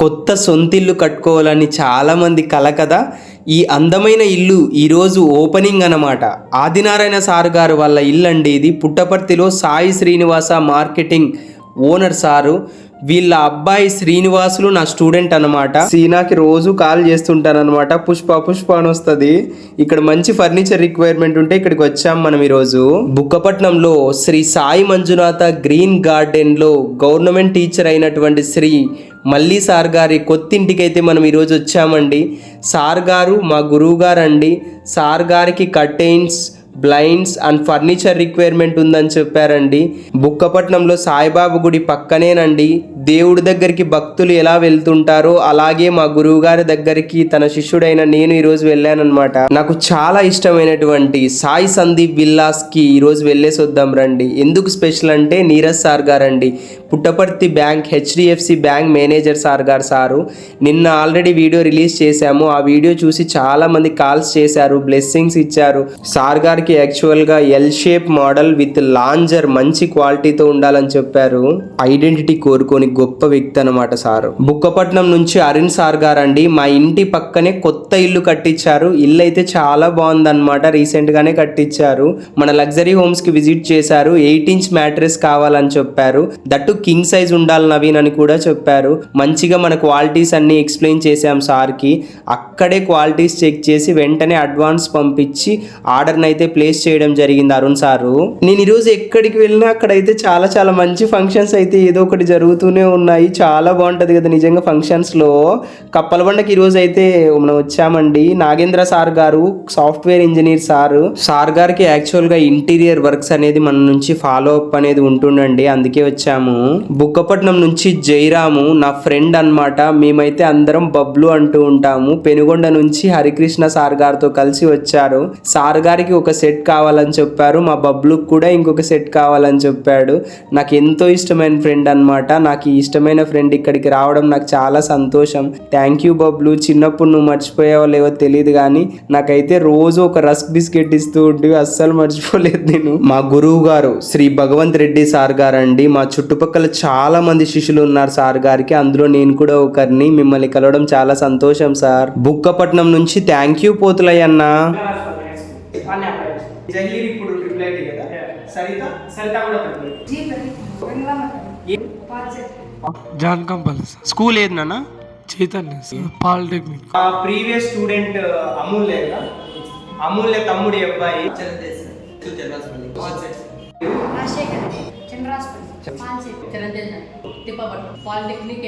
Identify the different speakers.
Speaker 1: కొత్త సొంతిల్లు కట్టుకోవాలని చాలామంది కల కదా. ఈ అందమైన ఇల్లు ఈరోజు ఓపెనింగ్ అన్నమాట. ఆదినారాయణ సార్ గారు వాళ్ళ ఇల్లు అండి ఇది. పుట్టపర్తిలో Sai Srinivasa marketing owner sir. వీళ్ళ అబ్బాయి శ్రీనివాసులు నా స్టూడెంట్ అనమాట. సీనాకి రోజు కాల్ చేస్తుంటానమాట. పుష్ప పుష్ప అని వస్తుంది. ఇక్కడ మంచి ఫర్నిచర్ రిక్వైర్మెంట్ ఉంటే ఇక్కడికి వచ్చాం మనం ఈరోజు. బుక్కపట్నంలో శ్రీ సాయి మంజునాథ గ్రీన్ గార్డెన్ లో గవర్నమెంట్ టీచర్ అయినటువంటి శ్రీ మల్లి సార్ గారి కొత్తింటికైతే మనం ఈరోజు వచ్చామండి. సార్ గారు మా గురువు గారు అండి. సార్ గారికి curtains, blinds and furniture requirement ఉందని చెప్పారండి. బుక్కపట్నంలో సాయిబాబా గుడి పక్కనేనండి. దేవుడి దగ్గరికి భక్తులు ఎలా వెళ్తుంటారో అలాగే మా గురువు గారి దగ్గరికి తన శిష్యుడైన నేను ఈరోజు వెళ్ళానమాట. నాకు చాలా ఇష్టమైనటువంటి సాయి సందీప్ విల్లాస్కి ఈరోజు వెళ్ళేసి వద్దాం రండి. ఎందుకు స్పెషల్ అంటే నీరజ్ సార్ గారండి, Puttaparthi bank HDFC bank manager sir. నిన్న ఆల్రెడీ వీడియో రిలీజ్ చేశాము. ఆ వీడియో చూసి చాలా మంది కాల్స్ చేశారు, బ్లెస్సింగ్స్ ఇచ్చారు. సార్ గారికి యాక్చువల్గా L shape model with lounger మంచి క్వాలిటీతో ఉండాలని చెప్పారు. ఐడెంటిటీ కోరుకొని గొప్ప వ్యక్తి అనమాట సారు. బుక్కపట్నం నుంచి అరుణ్ సార్ గారండి. మా ఇంటి పక్కనే కొత్త ఇల్లు కట్టించారు. ఇల్లు అయితే చాలా బాగుందన్నమాట. రీసెంట్ గానే కట్టించారు. మన లగ్జరీ హోమ్స్ కి విజిట్ చేశారు. 8 ఇంచ్ మ్యాట్రెస్ కావాలని చెప్పారు. దట్టు కింగ్ సైజ్ ఉండాలి నవీన్ అని కూడా చెప్పారు. మంచిగా మన క్వాలిటీస్ అన్ని ఎక్స్ప్లెయిన్ చేశాం సార్కి. అక్కడే క్వాలిటీస్ చెక్ చేసి వెంటనే అడ్వాన్స్ పంపించి ఆర్డర్ని అయితే ప్లేస్ చేయడం జరిగింది అరుణ్ సారు. నేను ఈరోజు ఎక్కడికి వెళ్ళినా అక్కడైతే చాలా చాలా మంచి ఫంక్షన్స్ అయితే ఏదో ఒకటి జరుగుతూనే ఉన్నాయి. చాలా బాగుంటది కదా నిజంగా ఫంక్షన్స్ లో. కప్పల బండకి ఈరోజు అయితే మనం వచ్చామండి. నాగేంద్ర సార్ గారు సాఫ్ట్వేర్ ఇంజనీర్ సార్ గారికి యాక్చువల్ గా ఇంటీరియర్ వర్క్స్ అనేది మన నుంచి ఫాలో అప్ అనేది ఉంటుండండి. అందుకే వచ్చాము. బుక్కపట్నం నుంచి జైరాము నా ఫ్రెండ్ అన్నమాట. మేమైతే అందరం బబ్లు అంటూ ఉంటాము. పెనుగొండ నుంచి హరికృష్ణ సార్ గారితో కలిసి వచ్చారు. సార్ గారికి ఒక సెట్ కావాలని చెప్పారు. మా బబ్లుకి కూడా ఇంకొక సెట్ కావాలని చెప్పాడు. నాకు ఎంతో ఇష్టమైన ఫ్రెండ్ అన్నమాట. నాకు ఈ ఇష్టమైన ఫ్రెండ్ ఇక్కడికి రావడం నాకు చాలా సంతోషం. Thank you Bablu. చిన్నప్పుడు నువ్వు మర్చిపోయావో లేవో తెలియదు కానీ నాకైతే రోజు ఒక రస్క్ బిస్కెట్ ఇస్తూ ఉంటే అస్సలు మర్చిపోలేదు నేను. మా గురువు గారు శ్రీ భగవంత్ రెడ్డి సార్ గారండి. మా చుట్టుపక్కల చాలా మంది శిష్యులు ఉన్నారు సార్ గారికి. అందులో నేను కూడా ఒకరిని. మిమ్మల్ని కలవడం చాలా సంతోషం సార్. బుక్కపట్నం నుంచి థ్యాంక్ యూ పోతులయ్యన్నా.
Speaker 2: జాన్ కంపల్
Speaker 1: స్కూల్ ఏది నాన్న?
Speaker 2: చైతన్య పాలిటెక్నిక్.
Speaker 1: ప్రీవియస్ స్టూడెంట్ అమూల్య తమ్ముడి అబ్బాయి
Speaker 3: పాలిటెక్నిక్